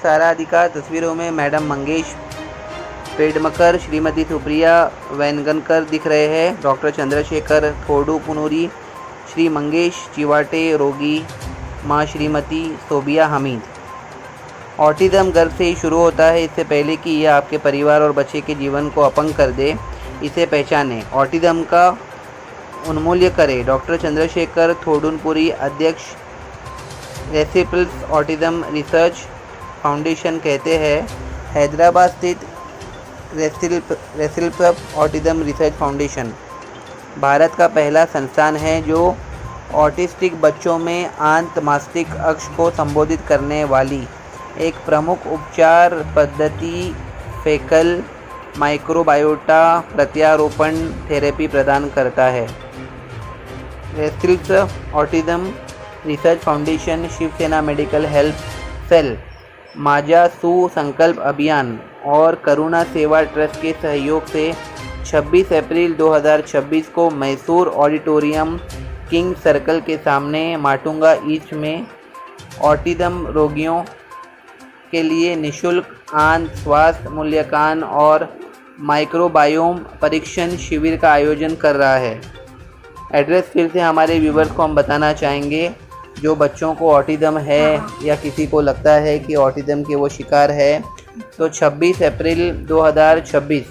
सहारा अधिकार। तस्वीरों में मैडम मंगेश पेडमकर, श्रीमती सुप्रिया वेनगनकर दिख रहे हैं। डॉक्टर चंद्रशेखर थोडुपुनूरी, श्री मंगेश चिवाटे रोगी, माँ श्रीमती सोबिया हमीद। ऑटिज़म गर्भ से ही शुरू होता है। इससे पहले कि यह आपके परिवार और बच्चे के जीवन को अपंग कर दे, इसे पहचानें, ऑटिज़म का उन्मूल्य करें। डॉक्टर चंद्रशेखर थोडुपुनूरी, अध्यक्ष रेसिपल्स ऑटिज़म रिसर्च फाउंडेशन, कहते हैं, हैदराबाद स्थित रेसिपल्स ऑटिज़म रिसर्च फाउंडेशन भारत का पहला संस्थान है जो ऑटिस्टिक बच्चों में आंत मस्तिष्क अक्ष को संबोधित करने वाली एक प्रमुख उपचार पद्धति फेकल माइक्रोबायोटा प्रत्यारोपण थेरेपी प्रदान करता है। रेसिपल्स autism research foundation, Shiv Sena medical help cell, Majha Susankalp अभियान और करुणा सेवा ट्रस्ट के सहयोग से 26 अप्रैल 2026 को मैसूर ऑडिटोरियम किंग सर्कल के सामने माटुंगा ईस्ट में ऑटिज़म रोगियों के लिए निःशुल्क आंत स्वास्थ्य मूल्यांकन और माइक्रोबायोम परीक्षण शिविर का आयोजन कर रहा है। एड्रेस फिर से हमारे व्यूवर्स को हम बताना चाहेंगे, जो बच्चों को ऑटिज़म है या किसी को लगता है कि ऑटिज़म के वो शिकार है, तो 26 अप्रैल 2026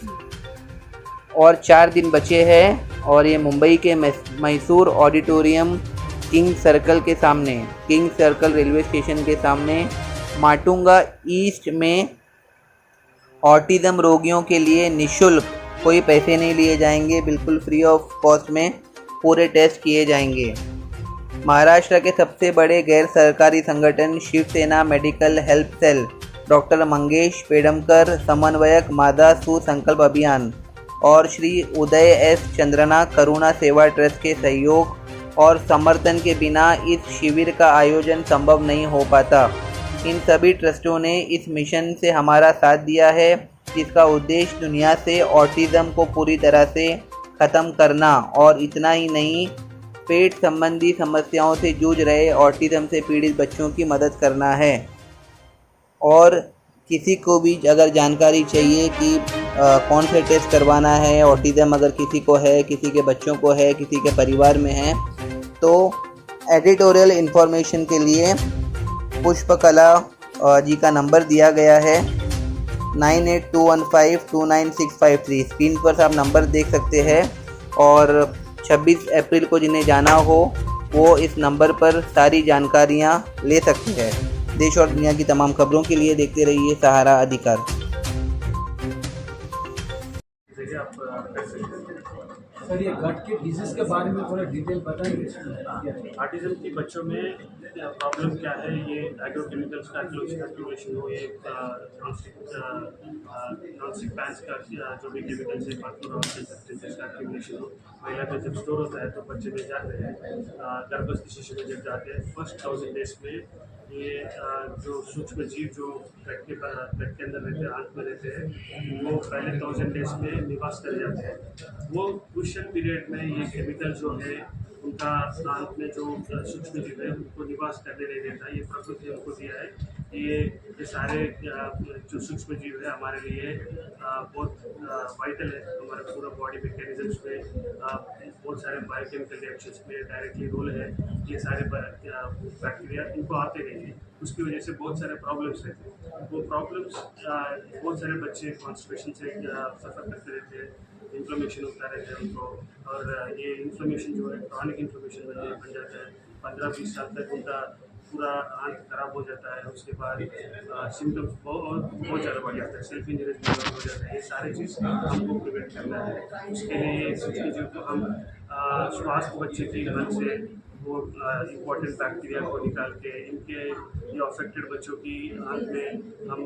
और 4 दिन बचे हैं और ये मुंबई के मैसूर ऑडिटोरियम किंग सर्कल के सामने, किंग सर्कल रेलवे स्टेशन के सामने माटुंगा ईस्ट में ऑटिज़म रोगियों के लिए निःशुल्क, कोई पैसे नहीं लिए जाएंगे, बिल्कुल फ्री ऑफ कॉस्ट में पूरे टेस्ट किए जाएंगे। महाराष्ट्र के सबसे बड़े गैर सरकारी संगठन Shiv Sena medical help cell, doctor Mangesh Pedamkar समन्वयक, माझा सुसंकल्प अभियान और श्री उदय एस चंद्रना करुणा सेवा ट्रस्ट के सहयोग और समर्थन के बिना इस शिविर का आयोजन संभव नहीं हो पाता। इन सभी ट्रस्टों ने इस मिशन से हमारा साथ दिया है, जिसका उद्देश्य दुनिया से ऑटिज़म को पूरी तरह से ख़त्म करना और इतना ही नहीं, पेट संबंधी समस्याओं से जूझ रहे ऑटिज़म से पीड़ित बच्चों की मदद करना है। और किसी को भी अगर जानकारी चाहिए कि कौन से टेस्ट करवाना है, ऑटिज़म अगर किसी को है, किसी के बच्चों को है, किसी के परिवार में है, तो एडिटोरियल इन्फॉर्मेशन के लिए पुष्पकला जी का नंबर दिया गया है 9821529653। स्क्रीन पर आप नंबर देख सकते हैं और 26 अप्रैल को जिन्हें जाना हो वो इस नंबर पर सारी जानकारियां ले सकते हैं। देश और दुनिया की तमाम खबरों के लिए देखते रहिए सहारा अधिकार। सर, ये गट के डिजीज़ के बारे में थोड़ा डिटेल बताएंगे। ऑटिज़म के बच्चों में प्रॉब्लम क्या है, ये एग्रोकेमिकल्स का एक्यूमुलेशन हो, ये नॉनस्टिक पैंस का जो भी केमिकल्स है का एक्यूमुलेशन हो, महिला में जब स्टोर होता है तो बच्चे में जाते हैं, गर्भस्थ शिशु में जब जाते हैं फर्स्ट 1000 डेज में ये जो सूक्ष्म जीव जो पेट के अंदर रहते हैं, आंत में रहते हैं, वो पहले 1000 डेज में निवास कर जाते हैं। वो क्रूशियल पीरियड में ये केमिकल जो है उनका आंत में जो सूक्ष्म जीव है उनको निवास करने नहीं देता। ये प्रकृति उनको दिया है। ये सारे जो सूक्ष्म जीव है हमारे लिए बहुत वाइटल है, हमारे पूरा बॉडी मैकेनिज्म्स में बहुत सारे बायोकेमिकल रिएक्शंस में डायरेक्टली रोल है। ये सारे बैक्टीरिया इनको आते नहीं है, उसकी वजह से बहुत सारे प्रॉब्लम्स रहते हैं। वो प्रॉब्लम्स बहुत सारे बच्चे कॉन्स्टिपेशन से सफ़र करते रहते हैं, इन्फ्लेमेशन होता रहता है उनको, और ये इन्फ्लेमेशन जो है क्रॉनिक इन्फ्लेमेशन बन जाता है। 15-20 साल तक उनका पूरा आंत खराब हो जाता है। उसके बाद सिम्टम्स बहुत ज़्यादा बढ़ जाता है, सेल्फ इंजरीज हो जाता है। ये सारी चीज़ हमको प्रिवेंट करना है। उसके लिए सूक्ष्म जीव को हम स्वास्थ्य बच्चे की नल से वो इम्पॉर्टेंट बैक्टीरिया को निकाल के इनके ये अफेक्टेड बच्चों की आंत में हम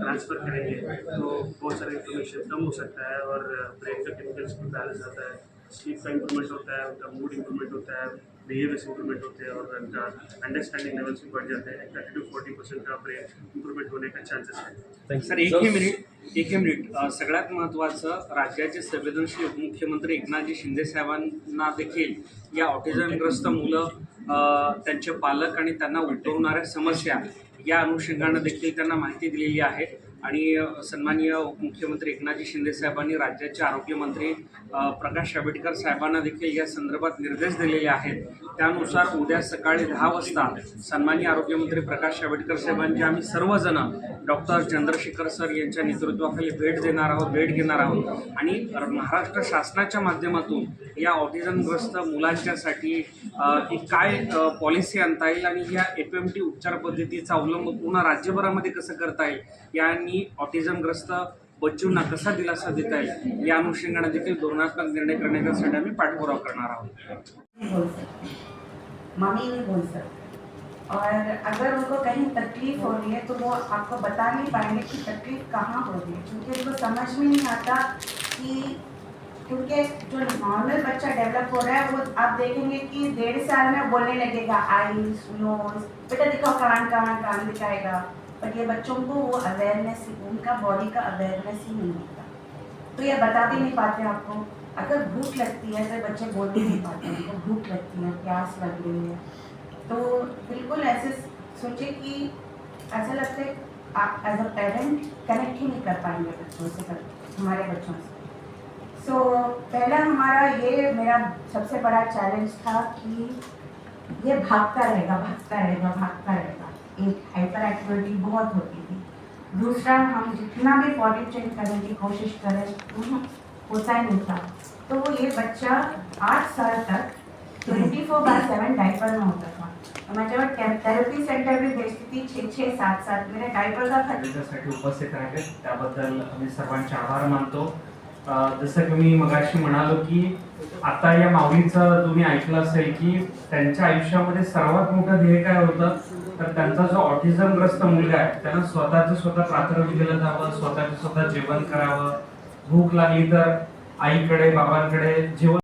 ट्रांसफ़र करेंगे तो बहुत सारे इन्फॉर्मेशन कम हो सकता है और ब्रेन का केमिकल्स भी बैलेंस आता है, स्लीप का इंप्रूवमेंट होता है, उनका मूड इंप्रूवमेंट होता है, बिहेवियर्स इंप्रूवमेंट होते हैं और उनका अंडरस्टैंडिंग लेवल्स भी बढ़ जाते हैं। 30-40% का ब्रेन इंप्रूवमेंट होने का चांसेस है। सर एक मिनिट सगळ्यात महत्त्वाचं, राज्याचे संवेदनशील उपमुख्यमंत्री एकनाथजी शिंदे साहेबांना देखील या ऑटिझमग्रस्त मुलं, त्यांचे पालक आणि त्यांना उद्भवणाऱ्या समस्या या अनुषंगानं देखील त्यांना माहिती दिलेली आहे आणि सन्माननीय मुख्यमंत्री एकनाथजी शिंदे साहेबांनी राज्याचे आरोग्यमंत्री प्रकाश आंबेडकर साहेबांना देखील या संदर्भात निर्देश दिलेले आहेत. त्यानुसार उद्या सकाळी 10 वाजता सन्माननीय आरोग्यमंत्री प्रकाश आंबेडकर साहेबांची आम्ही सर्वजण डॉक्टर चंद्रशेखर सर यांच्या नेतृत्वाखाली भेट घेणार आहोत आणि महाराष्ट्र शासनाच्या माध्यमातून या ऑटिझमग्रस्त मुलांच्यासाठी एक काय पॉलिसी आणता येईल आणि या FMT उपचार पद्धतीचा अवलंब पूर्ण राज्यभरामध्ये कसं करता येईल आणि ऑटिझमग्रस्त बच्चूंना कसा दिलासा देता येईल या अनुषंगाने देखील धोरणात्मक निर्णय करण्यासाठी आम्ही पाठपुरावा करणार आहोत. बोल सकते, मम्मी नहीं बोल सकते, और अगर उनको कहीं तकलीफ हो रही है तो वो आपको बता नहीं पाएंगे कि तकलीफ कहाँ हो रही है, क्योंकि उनको समझ में नहीं आता कि क्योंकि जो नॉर्मल बच्चा डेवलप हो रहा है वो आप देखेंगे कि 1.5 साल में बोलने लगेगा आईज नोज, बेटा दिखाओ कान दिखाएगा, बट ये बच्चों को वो अवेयरनेस, उनका बॉडी का अवेयरनेस ही नहीं होता, तो ये बता भी नहीं पाते आपको. अगर भूख लगती है तो बच्चे बोल भी नहीं पाते, उनको भूख लगती है, प्यास लग रही है, तो बिल्कुल ऐसे सोचे कि ऐसा लगता है आप एज अ पेरेंट कनेक्ट ही नहीं कर पाएंगे बच्चों से, हमारे बच्चों से. सो पहला हमारा ये मेरा सबसे बड़ा चैलेंज था कि ये भागता रहेगा. एक हाइपर एक्टिविटी बहुत होती थी. दूसरा, हम जितना भी बॉडी चेंज करने की कोशिश करें होता ही नहीं था. तो ये बच्चा 8 साल तक 24/7 डायपर में होता था. मैं जब थेरेपी सेंटर भी भेजती थी 6-6, 7-7 मेरे डायपर का खर्च. त्यासाठी उपस्थित राहिले त्याबद्दल आम्ही सर्वांचे आभार मानतो. जसं की मी मगाशी म्हणालो की आता या माऊलीचं तुम्ही ऐकलं असेल की त्यांच्या आयुष्यामध्ये सर्वात मोठं ध्येय काय होतं, तर त्यांचा जो ऑटिझमग्रस्त मुलगा आहे त्यांना स्वतः प्राथमिक दिलं जावं, स्वतः जेवण करावं, भूक लागली तर आईकडे बाबांकडे जेवण